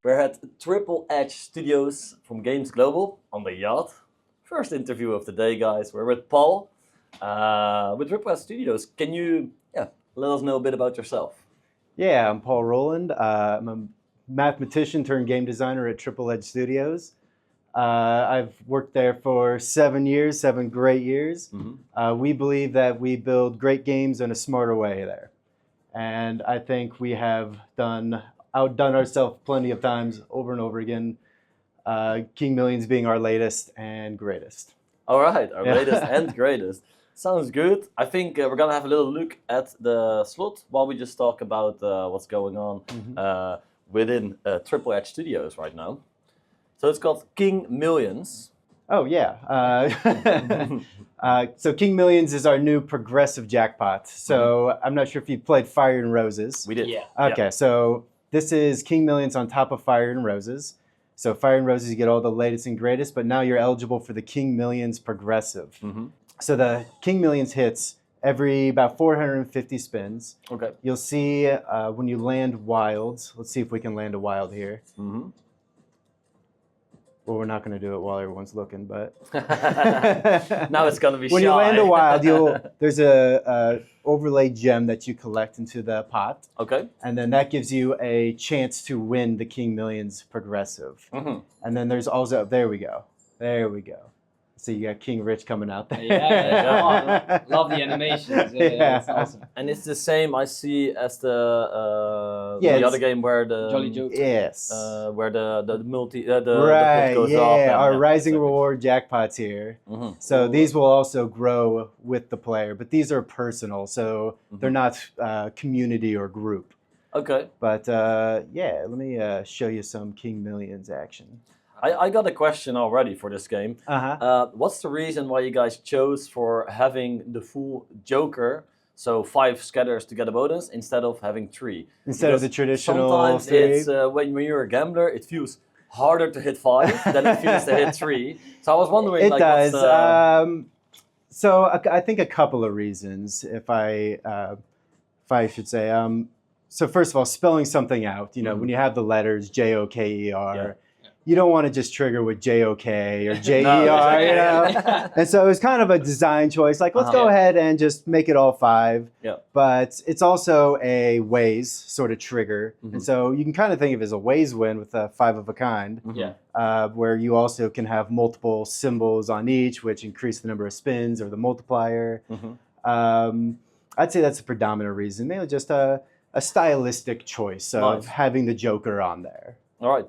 We're at Triple Edge Studios from Games Global on the yacht. First interview of the day, guys. We're with Paul with Triple Edge Studios. Can you let us know a bit about yourself? Yeah, I'm Paul Rowland. I'm a mathematician turned game designer at Triple Edge Studios. I've worked there for 7 years, 7 great years. Mm-hmm. We believe that we build great games in a smarter way there. And I think we have outdone ourselves plenty of times over and over again. King Millions being our latest and greatest. All right, our latest and greatest. Sounds good. I think we're going to have a little look at the slot while we just talk about what's going on within Triple Edge Studios right now. So it's called King Millions. Oh, yeah. So King Millions is our new progressive jackpot. So I'm not sure if you played Fire and Roses. We did. Yeah. Okay, so this is King Millions on top of Fire and Roses. So Fire and Roses, you get all the latest and greatest, but now you're eligible for the King Millions progressive. Mm-hmm. So the King Millions hits every about 450 spins. Okay. You'll see when you land wilds. Let's see if we can land a wild here. Mm-hmm. Well, we're not going to do it while everyone's looking, but now it's going to be when shy. you land a wild, there's a overlay gem that you collect into the pot. Okay. And then that gives you a chance to win the King Millions progressive. Mm-hmm. And then there's also, there we go. So you got King Rich coming out there. Yeah. Love the animations. Yeah. It's awesome. And it's the same I see as the other game where the Jolly Joker. Yes. where the multi right, the pot goes off. And, our Rising exactly. Reward jackpots here. Mm-hmm. So these will also grow with the player, but these are personal, so they're not community or group. Okay. But let me show you some King Millions action. I got a question already for this game. What's the reason why you guys chose for having the full Joker, so 5 scatters to get a bonus, instead of having 3? Instead of the traditional sometimes 3? it's when you're a gambler, it feels harder to hit 5 than it feels to hit 3. So I was wondering, It does. What's So I think a couple of reasons, if I should say. So first of all, spelling something out. You know, when you have the letters Joker. You don't want to just trigger with JOK or JER, No, you know? And so it was kind of a design choice, like, let's go ahead and just make it all 5. Yeah. But it's also a ways sort of trigger. And so you can kind of think of it as a ways win with a 5 of a kind, where you also can have multiple symbols on each, which increase the number of spins or the multiplier. I'd say that's a predominant reason, maybe just a stylistic choice of having the Joker on there. All right.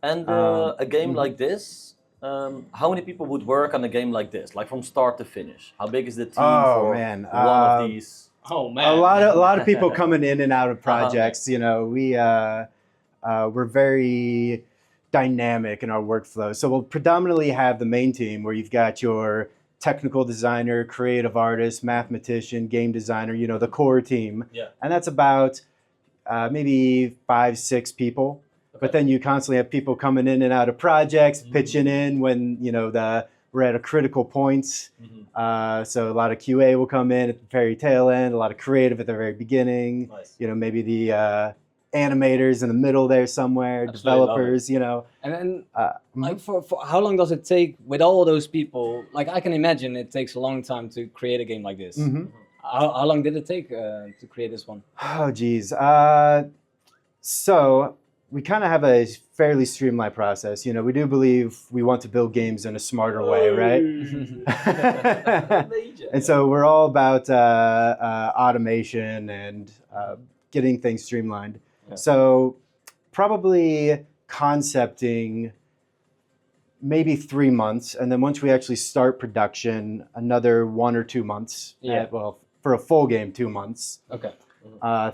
And a game like this, how many people would work on a game like this, like from start to finish? How big is the team for one of these? Oh man, a lot of people coming in and out of projects. You know, we're very dynamic in our workflow. So we'll predominantly have the main team where you've got your technical designer, creative artist, mathematician, game designer. You know, the core team. Yeah. And that's about maybe 5-6 people. But then you constantly have people coming in and out of projects, pitching in when, you know, we're at a critical points. So a lot of QA will come in at the very tail end, a lot of creative at the very beginning. Nice. You know, maybe the animators in the middle there somewhere, developers, you know. And then, like, for how long does it take with all those people? Like, I can imagine it takes a long time to create a game like this. How long did it take to create this one? Oh, geez. So we kind of have a fairly streamlined process. You know, we do believe we want to build games in a smarter way, right? And so we're all about automation and getting things streamlined. Yeah. So probably concepting maybe 3 months. And then once we actually start production, another 1 or 2 months. Yeah. Well, for a full game, 2 months. Okay.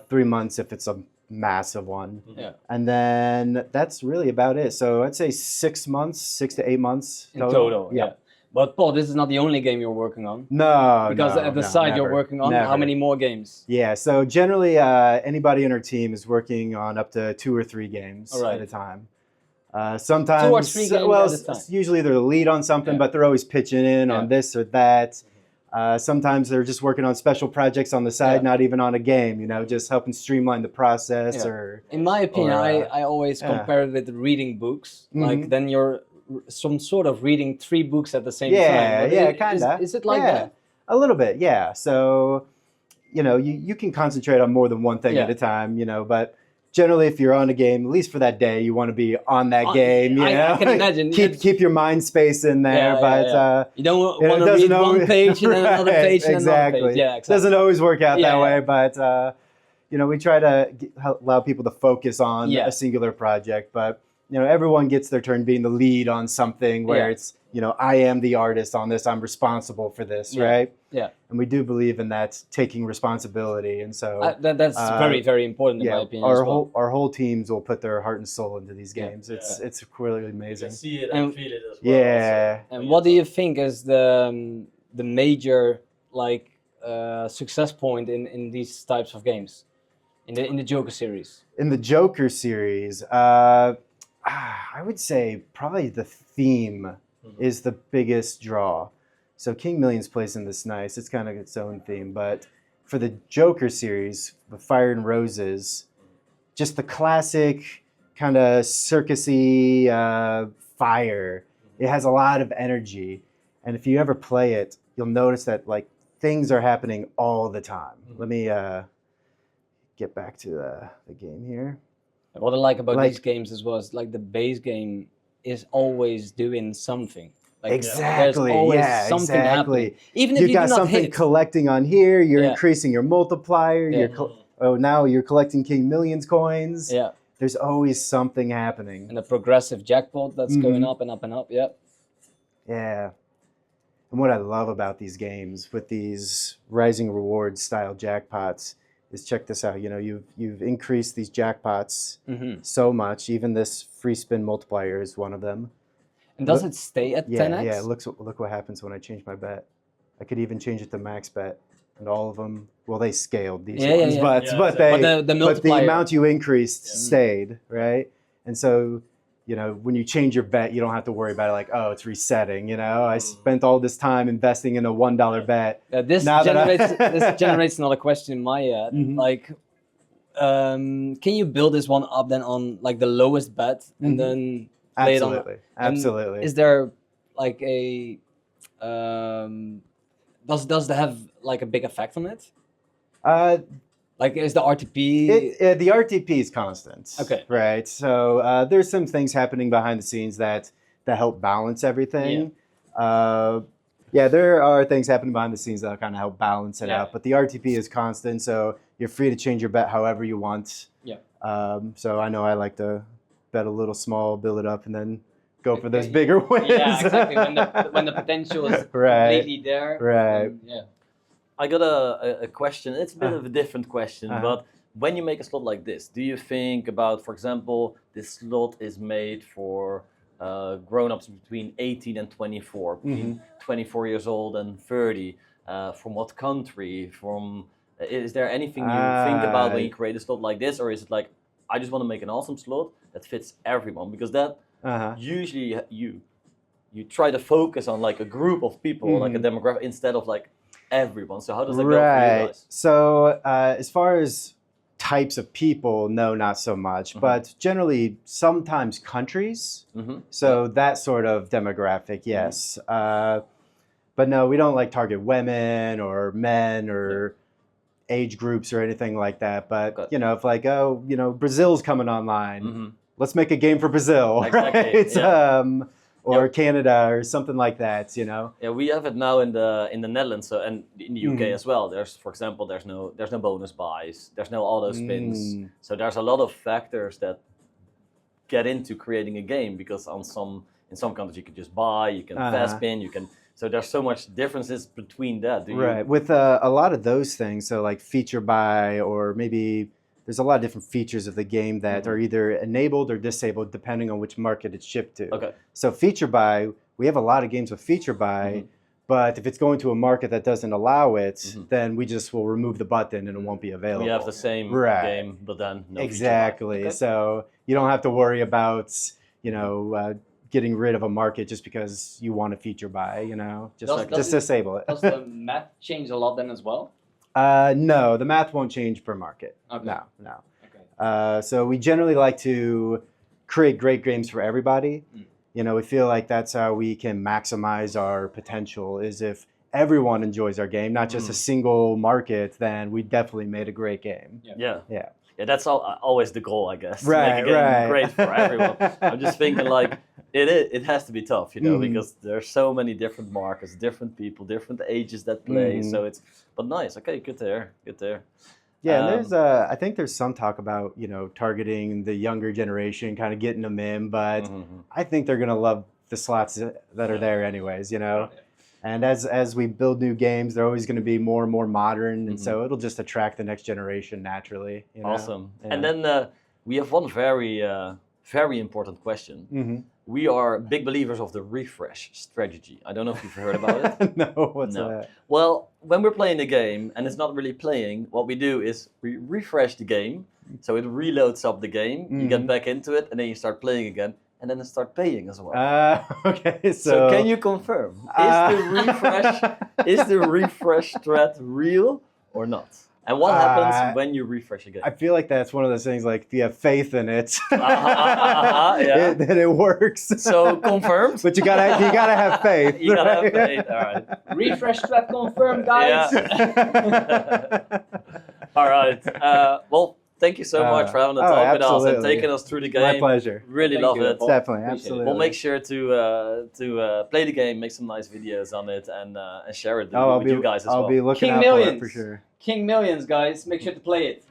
3 months if it's a massive one. Yeah. And then that's really about it. So I'd say 6 months, 6 to 8 months in total. Yeah. But Paul, this is not the only game you're working on. No, because at the side never, you're working on, how many more games? Yeah, so generally anybody in our team is working on up to 2 or 3 games at a time. Sometimes, 2 or 3 games at a time. Usually they're the lead on something, but they're always pitching in on this or that. Sometimes they're just working on special projects on the side, not even on a game, you know, just helping streamline the process. In my opinion, I always compare it with reading books. Like then you're some sort of reading 3 books at the same time. Kind of. Is it like that? A little bit, yeah. So, you know, you can concentrate on more than one thing at a time, you know, but generally, if you're on a game, at least for that day, you want to be on that game. You know? I can imagine. keep your mind space in there, you don't want to read one page and then another page and exactly. another page. Yeah, exactly. Doesn't always work out that way, but you know, we try to allow people to focus on a singular project. But you know, everyone gets their turn being the lead on something where it's, you know, I am the artist on this. I'm responsible for this, right? Yeah. And we do believe in that, taking responsibility, and so that's very, very important in my opinion. Our whole teams will put their heart and soul into these games. It's really amazing. You can see it and feel it as well. Yeah. Also. And what do you think is the major success point in these types of games, in the Joker series? In the Joker series, I would say probably the theme is the biggest draw. So King Millions plays in this nice. It's kind of its own theme. But for the Joker series, with Fire and Roses, just the classic kind of circusy fire. It has a lot of energy. And if you ever play it, you'll notice that like things are happening all the time. Let me get back to the game here. What I like about these games as well is like the base game is always doing something. Like, there's always something happening. Even if you got do not something hit. collecting on here, you're increasing your multiplier. Now you're collecting King Millions coins. Yeah. There's always something happening. And a progressive jackpot that's going up and up and up. Yeah. Yeah. And what I love about these games with these rising rewards style jackpots is, check this out. You know, you've increased these jackpots so much. Even this free spin multiplier is one of them. And does it stay at 10x? Yeah. Look what happens when I change my bet. I could even change it to max bet, and all of them. Well, they scaled these ones, but the amount you increased stayed, right? And so, you know, when you change your bet, you don't have to worry about it like, oh, it's resetting. You know, I spent all this time investing in a $1 bet. This generates another question in my head. Like, can you build this one up then on like the lowest bet and then play it on? Absolutely. Is there like a does that have like a big effect on it? Like, is the RTP? The RTP is constant. Okay. Right. So there's some things happening behind the scenes that help balance everything. There are things happening behind the scenes that kind of help balance it out. But the RTP is constant, so you're free to change your bet however you want. Yeah. So I know I like to bet a little small, build it up, and then go for those bigger wins. Yeah, exactly. When the potential is completely there. Right. I got a question. It's a bit of a different question, but when you make a slot like this, do you think about, for example, this slot is made for grown-ups between 18 and 24, between 24 years old and 30? From what country? Is there anything you think about when you create a slot like this, or is it like, I just want to make an awesome slot that fits everyone? Because that usually you try to focus on like a group of people, like a demographic, instead of like everyone. So how does that go for you guys? So as far as types of people, no, not so much. But generally, sometimes countries. So that sort of demographic, yes. But no, we don't like target women or men or age groups or anything like that. But you know, if like, oh, you know, Brazil's coming online, let's make a game for Brazil, right? Or Canada or something like that, you know. Yeah, we have it now in the Netherlands, so, and in the UK as well. There's, for example, there's no bonus buys, there's no auto spins. So there's a lot of factors that get into creating a game, because in some countries you can just buy, you can fast spin, you can. So there's so much differences between that. With a lot of those things, so like feature buy, or maybe there's a lot of different features of the game that are either enabled or disabled depending on which market it's shipped to. Okay. So feature buy, we have a lot of games with feature buy, but if it's going to a market that doesn't allow it, then we just will remove the button and it won't be available. We have the same game, but then no exactly. Feature buy. Okay. So you don't have to worry about, you know, getting rid of a market just because you want a feature buy, you know, just disable it. Does the math change a lot then as well? No, the math won't change per market. Okay. No. Okay. So we generally like to create great games for everybody. You know, we feel like that's how we can maximize our potential, is if everyone enjoys our game, not just a single market, then we definitely made a great game. Yeah, that's always the goal, I guess. Right, to make a game great for everyone. I'm just thinking like it has to be tough, you know, because there's so many different markets, different people, different ages that play. So but nice. Okay, good there. Yeah, and I think there's some talk about, you know, targeting the younger generation, kind of getting them in, but I think they're gonna love the slots that are there anyways, you know. And as we build new games, they're always going to be more and more modern, and so it'll just attract the next generation naturally. You know? Awesome. Yeah. And then we have one very important question. We are big believers of the refresh strategy. I don't know if you've heard about it. No, what's that? Well, when we're playing a game and it's not really playing, what we do is we refresh the game, so it reloads up the game. You get back into it, and then you start playing again. And then start paying as well. Okay, so can you confirm? Is the refresh threat real or not? And what happens when you refresh again? I feel like that's one of those things, like if you have faith in it, yeah. then it works. So confirmed. But you gotta have faith. You gotta have faith. All right. Refresh threat confirmed, guys. Yeah. All right. Well. Thank you so much for having a talk with us and taking us through the game. My pleasure. Really love it. Definitely, absolutely. We'll make sure to play the game, make some nice videos on it, and share it with you guys as well. I'll be looking out for it for sure. King Millions, guys. Make sure to play it.